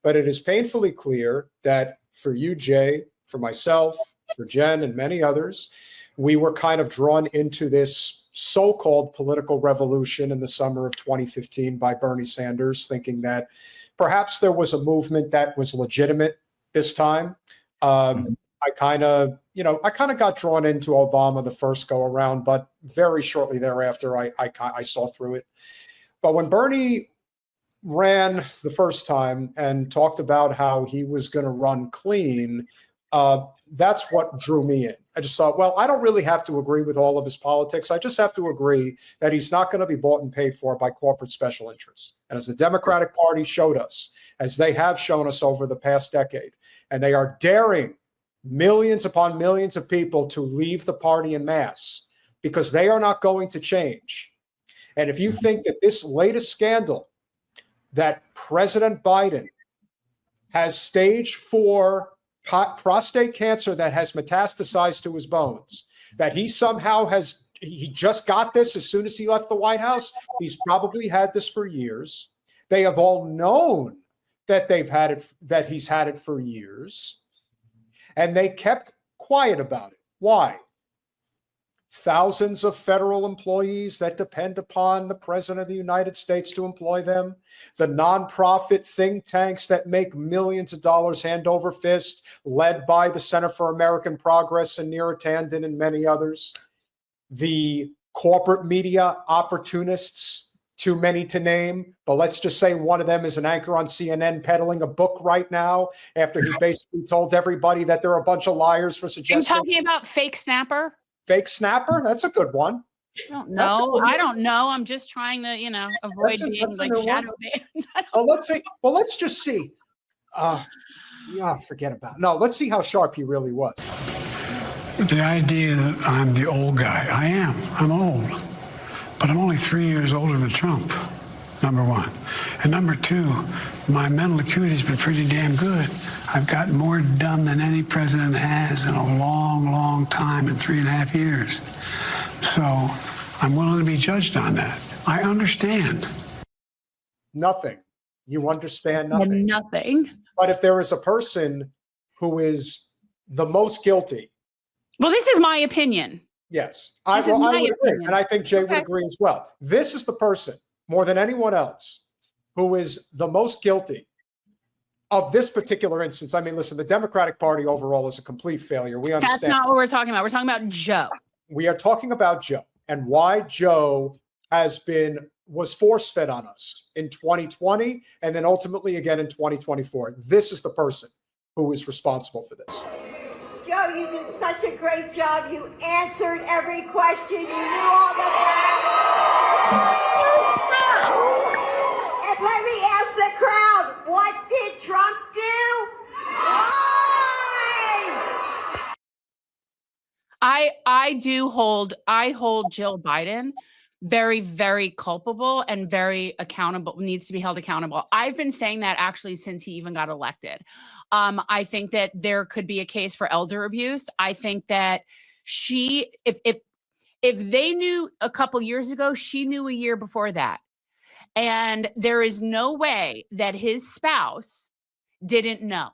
But it is painfully clear that for you, Jay, for myself, for Jen and many others, we were kind of drawn into this so-called political revolution in the summer of 2015 by Bernie Sanders, thinking that perhaps there was a movement that was legitimate this time. I kind of got drawn into Obama the first go around, but very shortly thereafter, I saw through it. But when Bernie ran the first time and talked about how he was going to run clean, that's what drew me in. I just thought, well, I don't really have to agree with all of his politics. I just have to agree that he's not going to be bought and paid for by corporate special interests. And as the Democratic Party showed us, as they have shown us over the past decade, and they are daring millions upon millions of people to leave the party en masse because they are not going to change. And if you think that this latest scandal that President Biden has stage 4 prostate cancer that has metastasized to his bones, that he somehow he just got this as soon as he left the White House. He's probably had this for years. They have all known that he's had it for years, and they kept quiet about it. Why? Thousands of federal employees that depend upon the President of the United States to employ them, the nonprofit think tanks that make millions of dollars hand over fist, led by the Center for American Progress and Neera Tanden and many others, the corporate media opportunists, too many to name, but let's just say one of them is an anchor on CNN peddling a book right now after he basically told everybody that they're a bunch of liars for suggesting. Are you talking about Fake Snapper? Fake Snapper? That's a good one. I don't know. I don't know. I'm just trying to, avoid being like shadow banned. Well, let's just see. Forget about it. No, let's see how sharp he really was. The idea that I'm the old guy. I am. I'm old. But I'm only 3 years older than Trump, number one. And number two, my mental acuity has been pretty damn good. I've gotten more done than any president has in a long, long time, in 3.5 years. So I'm willing to be judged on that. I understand. Nothing. You understand nothing. Nothing. But if there is a person who is the most guilty. Well, this is my opinion. Yes, I would agree. And I think Jay would agree as well. This is the person, more than anyone else, who is the most guilty of this particular instance. I mean, listen, the Democratic Party overall is a complete failure. We understand. That's not what we're talking about. We're talking about Joe. We are talking about Joe and why Joe was force-fed on us in 2020 and then ultimately again in 2024. This is the person who is responsible for this. Joe, you did such a great job. You answered every question. You knew all the facts. And let me ask the crowd, what did Trump do? Why? I hold Jill Biden very, very culpable and very accountable, needs to be held accountable. I've been saying that actually since he even got elected. I think that there could be a case for elder abuse. I think that if they knew a couple years ago, she knew a year before that. And there is no way that his spouse didn't know.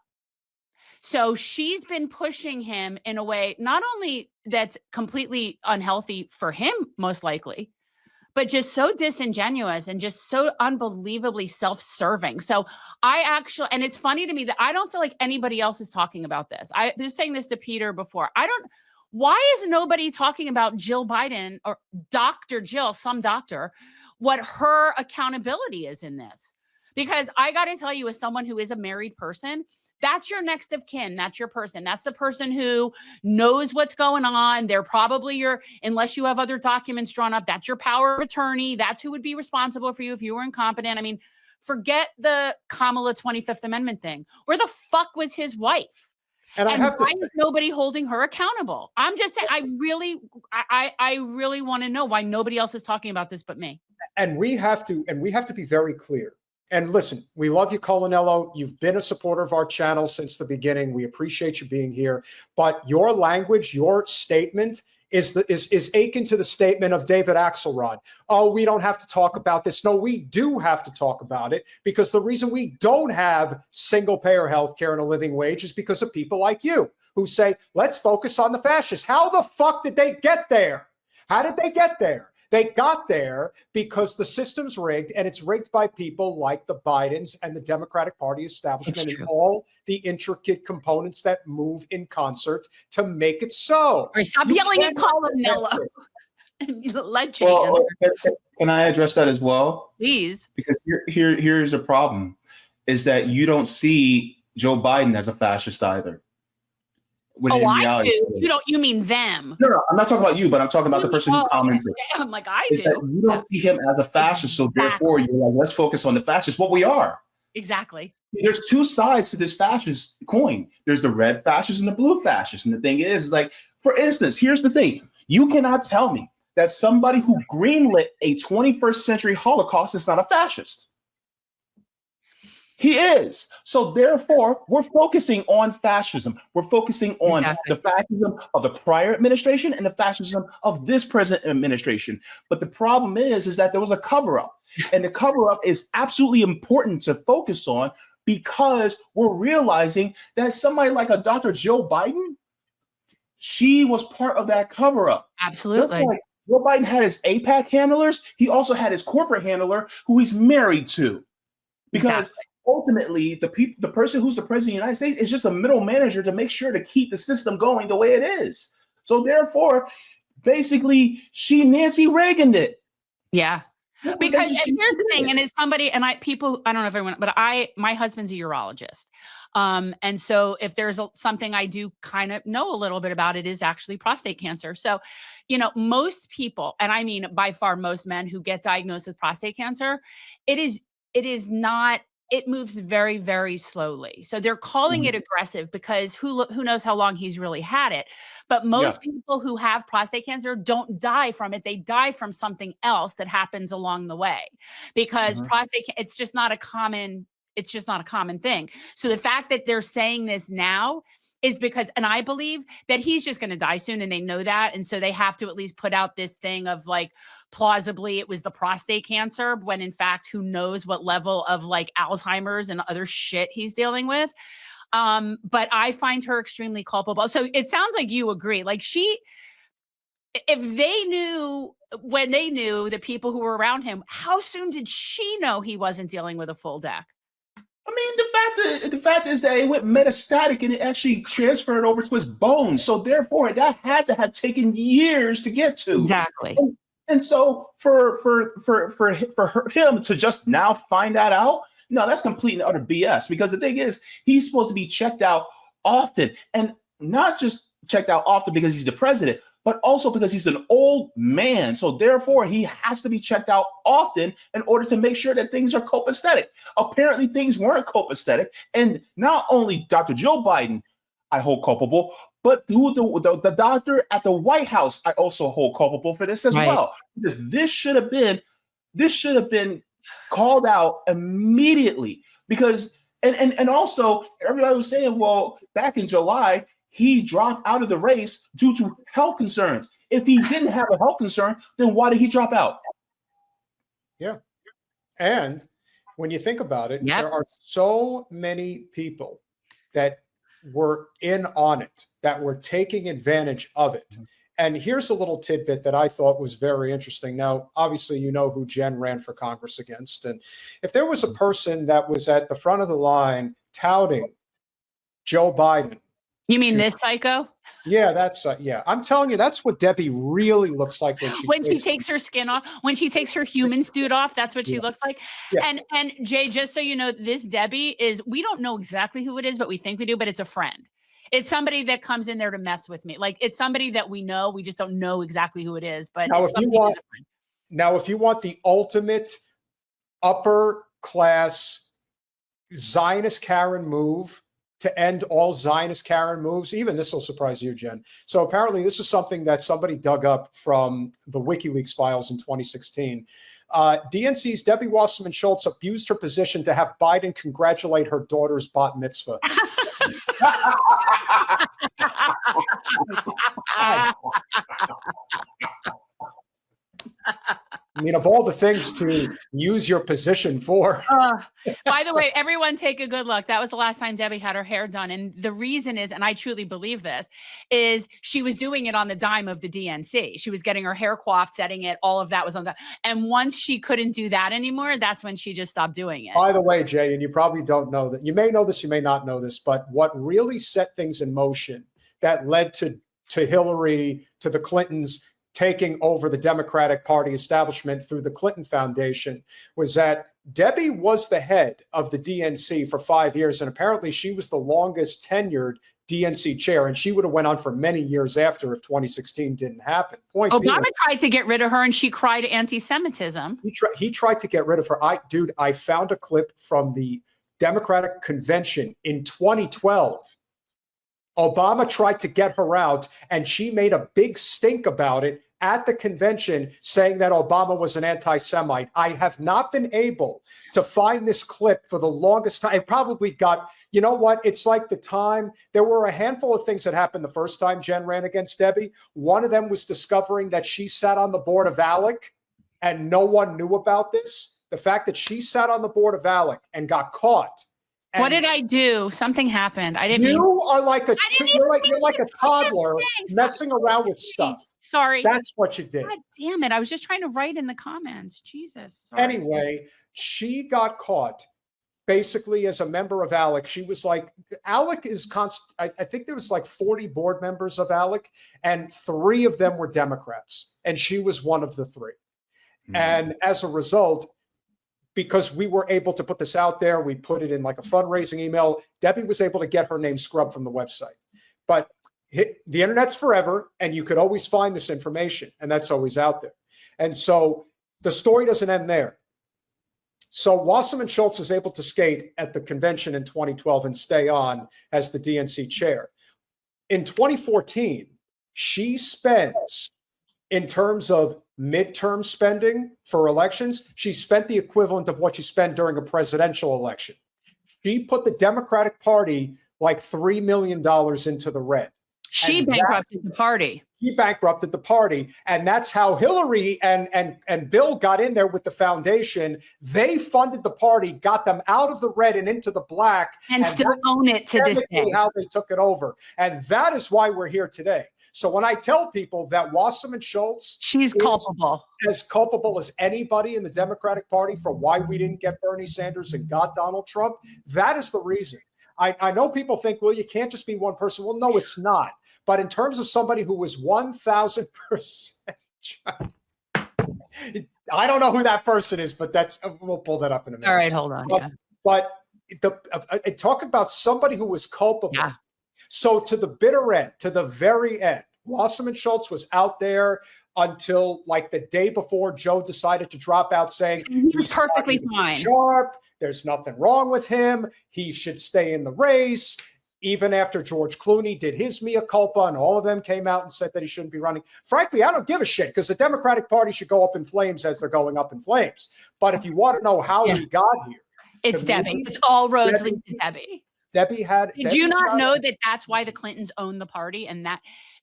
So she's been pushing him in a way, not only that's completely unhealthy for him, most likely, but just so disingenuous and just so unbelievably self-serving. So and it's funny to me that I don't feel like anybody else is talking about this. I was saying this to Peter before. Why is nobody talking about Jill Biden or Dr. Jill, some doctor, what her accountability is in this? Because I got to tell you, as someone who is a married person, that's your next of kin. That's your person. That's the person who knows what's going on. They're probably unless you have other documents drawn up, that's your power of attorney. That's who would be responsible for you if you were incompetent. I mean, forget the Kamala 25th Amendment thing. Where the fuck was his wife? And why is nobody holding her accountable? I'm just saying, I really want to know why nobody else is talking about this but me. And we have to be very clear. And listen, we love you, Colanello. You've been a supporter of our channel since the beginning. We appreciate you being here. But your language, your statement is akin to the statement of David Axelrod. Oh, we don't have to talk about this. No, we do have to talk about it, because the reason we don't have single-payer health care and a living wage is because of people like you who say, let's focus on the fascists. How the fuck did they get there? How did they get there? They got there because the system's rigged, and it's rigged by people like the Bidens and the Democratic Party establishment and all the intricate components that move in concert to make it so. Or stop yelling at Columnello. Let Jay Well, can I address that as well? please. Because here's the problem, is that you don't see Joe Biden as a fascist either. When in I reality, do. You mean them? No, I'm not talking about you, but I'm talking about the person who commented. I'm like, I Is do. that you don't see him as a fascist, so therefore you're like, let's focus on the fascists. What we are. Exactly. There's two sides to this fascist coin. There's the red fascists and the blue fascists. And the thing is like, for instance, here's the thing. You cannot tell me that somebody who greenlit a 21st century Holocaust is not a fascist. He is. So therefore, we're focusing on fascism. We're focusing on the fascism of the prior administration and the fascism of this present administration. But the problem is that there was a cover-up. And the cover-up is absolutely important to focus on, because we're realizing that somebody like a Dr. Joe Biden, she was part of that cover-up. Absolutely. Like Joe Biden had his AIPAC handlers. He also had his corporate handler who he's married to. Because ultimately, the person who's the president of the United States is just a middle manager to make sure to keep the system going the way it is. So therefore, basically, she Nancy Reaganed it. Yeah. Because and here's the thing, and it's somebody, and I don't know if everyone, but my husband's a urologist. And so if there's something I do kind of know a little bit about, it is actually prostate cancer. So, most people, and I mean by far most men who get diagnosed with prostate cancer, it moves very, very slowly. So they're calling it aggressive because who knows how long he's really had it. But most people who have prostate cancer don't die from it. They die from something else that happens along the way, because it's just not a common thing. So the fact that they're saying this now is because, and I believe that he's just going to die soon, and they know that. And so they have to at least put out this thing of like, plausibly it was the prostate cancer, when in fact, who knows what level of like Alzheimer's and other shit he's dealing with. But I find her extremely culpable. So it sounds like you agree. Like if they knew, when they knew the people who were around him, how soon did she know he wasn't dealing with a full deck? I mean, the fact is that it went metastatic and it actually transferred over to his bones. So therefore, that had to have taken years to get to. Exactly. And so for him to just now find that out, no, that's complete and utter BS. Because the thing is, he's supposed to be checked out often, and not just checked out often because he's the president, but also because he's an old man. So therefore, he has to be checked out often in order to make sure that things are copacetic. Apparently, things weren't copacetic. And not only Dr. Joe Biden, I hold culpable, but the doctor at the White House, I also hold culpable for this as well. Because this should have been called out immediately. Because and also everybody was saying, well, back in July, he dropped out of the race due to health concerns. If he didn't have a health concern, then why did he drop out? Yeah. And when you think about it, there are so many people that were in on it, that were taking advantage of it. And here's a little tidbit that I thought was very interesting. Now, obviously, you know who Jen ran for Congress against. And if there was a person that was at the front of the line touting Joe Biden. You mean this psycho? Yeah, that's I'm telling you, that's what Debbie really looks like when she takes her skin off, when she takes her human suit off. That's what she looks like. Yes. And Jay, just so you know, this Debbie we don't know exactly who it is, but we think we do. But it's a friend. It's somebody that comes in there to mess with me. Like, it's somebody that we know. We just don't know exactly who it is. But now, if you want the ultimate upper class Zionist Karen move to end all Zionist Karen moves, even this will surprise you, Jen. So apparently this is something that somebody dug up from the WikiLeaks files in 2016. DNC's Debbie Wasserman Schultz abused her position to have Biden congratulate her daughter's bat mitzvah. I mean, of all the things to use your position for. By the way, everyone take a good look. That was the last time Debbie had her hair done. And the reason is, and I truly believe this, is she was doing it on the dime of the DNC. She was getting her hair coiffed, setting it, all of that was on the, and once she couldn't do that anymore, that's when she just stopped doing it. By the way, Jay, and you probably don't know that, you may know this, you may not know this, but what really set things in motion that led to Hillary, to the Clintons taking over the Democratic Party establishment through the Clinton Foundation was that Debbie was the head of the DNC for 5 years, and apparently she was the longest tenured DNC chair, and she would have went on for many years after if 2016 didn't happen. Obama tried to get rid of her, and she cried anti-Semitism. He tried to get rid of her. I found a clip from the Democratic convention in 2012. Obama tried to get her out, and she made a big stink about it at the convention, saying that Obama was an anti-Semite. I have not been able to find this clip for the longest time. It probably got, you know what? It's like the time, there were a handful of things that happened the first time Jen ran against Debbie. One of them was discovering that she sat on the board of ALEC and no one knew about this. The fact that she sat on the board of ALEC and got caught. What did I do? Something happened. I didn't. You are like you're like a toddler messing around with stuff. Sorry. That's what you did. God damn it. I was just trying to write in the comments. Jesus. Sorry. Anyway, she got caught basically as a member of ALEC. She was like, ALEC is I think there was like 40 board members of ALEC, and 3 of them were Democrats. And she was one of the 3. Mm-hmm. And as a result, because we were able to put this out there, we put it in like a fundraising email. Debbie was able to get her name scrubbed from the website. But the internet's forever, and you could always find this information, and that's always out there. And so the story doesn't end there. So Wasserman Schultz is able to skate at the convention in 2012 and stay on as the DNC chair. In 2014, she spends, in terms of midterm spending for elections, she spent the equivalent of what you spend during a presidential election. She put the Democratic Party like $3 million into the red. She bankrupted the party. He bankrupted the party. And that's how Hillary and Bill got in there with the foundation. They funded the party, got them out of the red and into the black. And still own it to this day. How they took it over. And that is why we're here today. So when I tell people that Wasserman Schultz, she's culpable, as culpable as anybody in the Democratic Party for why we didn't get Bernie Sanders and got Donald Trump, that is the reason. I know people think, well, you can't just be one person. Well, no, it's not. But in terms of somebody who was 1,000%, I don't know who that person is, but we'll pull that up in a minute. All right, hold on. But talk about somebody who was culpable. Yeah. So to the bitter end, to the very end, Wasserman Schultz was out there until like the day before Joe decided to drop out, saying he was perfectly fine. Sharp. There's nothing wrong with him. He should stay in the race. Even after George Clooney did his mea culpa and all of them came out and said that he shouldn't be running. Frankly, I don't give a shit because the Democratic Party should go up in flames as they're going up in flames. But if you want to know how we got here. It's Debbie. It's all roads lead to Debbie. Did you not know that that's why the Clintons own the party? And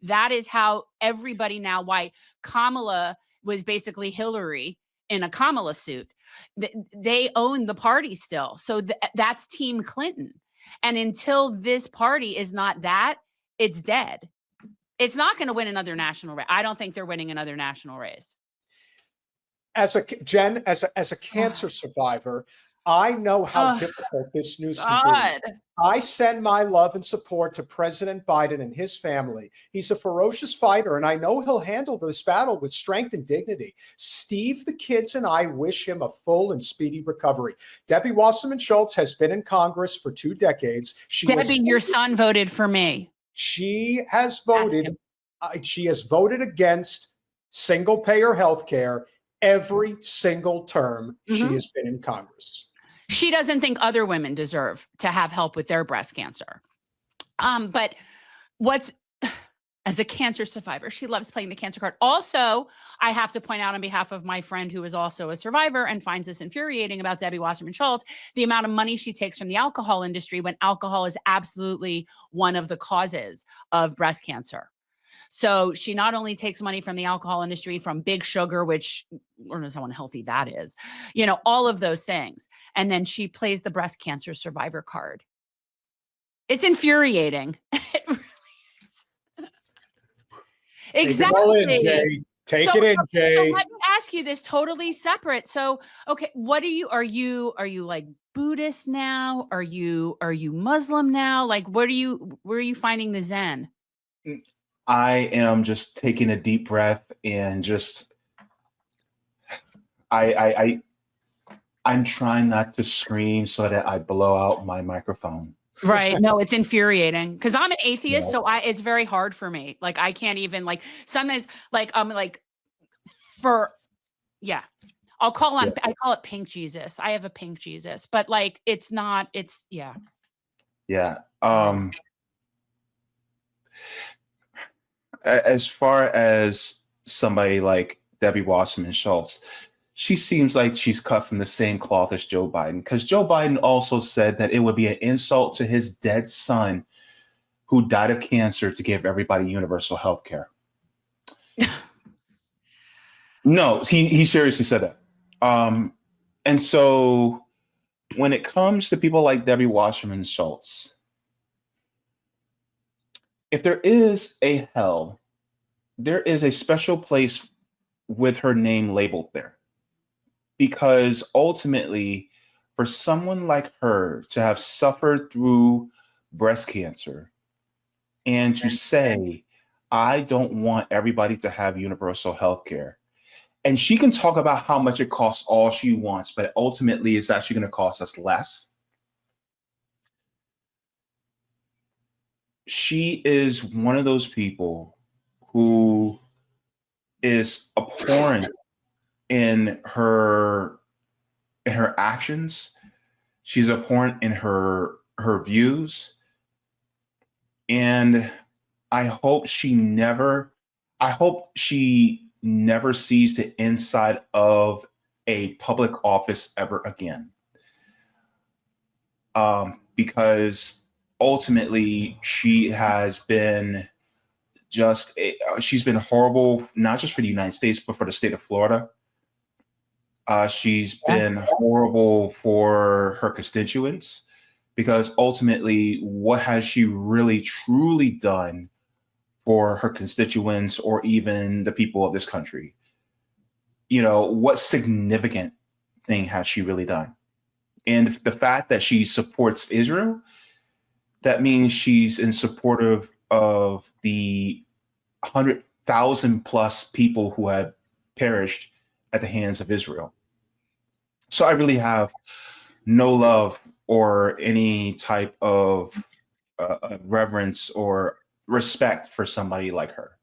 that is how everybody now, why Kamala was basically Hillary in a Kamala suit. They own the party still. So that's Team Clinton. And until this party is not that, it's dead. It's not going to win another national race. I don't think they're winning another national race. As a cancer survivor, I know how difficult this news can be. I send my love and support to President Biden and his family. He's a ferocious fighter, and I know he'll handle this battle with strength and dignity. Steve, the kids, and I wish him a full and speedy recovery. Debbie Wasserman Schultz has been in Congress for 2 decades. Debbie, your son voted for me. She has voted. She has voted against single-payer health care every single term she has been in Congress. She doesn't think other women deserve to have help with their breast cancer. But as a cancer survivor. She loves playing the cancer card. Also, I have to point out on behalf of my friend who is also a survivor and finds this infuriating about Debbie Wasserman Schultz, the amount of money she takes from the alcohol industry when alcohol is absolutely one of the causes of breast cancer. So she not only takes money from the alcohol industry, from Big Sugar, which Lord knows how unhealthy that is, you know, all of those things. And then she plays the breast cancer survivor card. It's infuriating. It really is. Exactly. Take it all in, Jay. Take it in, Jay. So let me ask you this totally separate. So, okay, what are you like Buddhist now? Are you Muslim now? Like, where are you finding the Zen? I am just taking a deep breath and just I'm trying not to scream so that I blow out my microphone. Right. No, it's infuriating because I'm an atheist. So it's very hard for me. Like, I can't even, like, sometimes, like, I'm like, I call it pink Jesus. I have a pink Jesus, but like, yeah. As far as somebody like Debbie Wasserman Schultz, she seems like she's cut from the same cloth as Joe Biden, because Joe Biden also said that it would be an insult to his dead son who died of cancer to give everybody universal health care. No, he seriously said that. And so when it comes to people like Debbie Wasserman Schultz, if there is a hell, there is a special place with her name labeled there. Because ultimately, for someone like her to have suffered through breast cancer and to say, I don't want everybody to have universal health care. And she can talk about how much it costs all she wants, but ultimately it's actually going to cost us less. She is one of those people who is abhorrent in her actions. She's abhorrent in her views. And I hope she never sees the inside of a public office ever again. Because ultimately she has been she's been horrible, not just for the United States, but for the state of Florida. She's been horrible for her constituents, because ultimately, what has she really truly done for her constituents or even the people of this country? You know, what significant thing has she really done? And the fact that she supports Israel, that means she's in support of the 100,000 plus people who have perished at the hands of Israel. So I really have no love or any type of reverence or respect for somebody like her.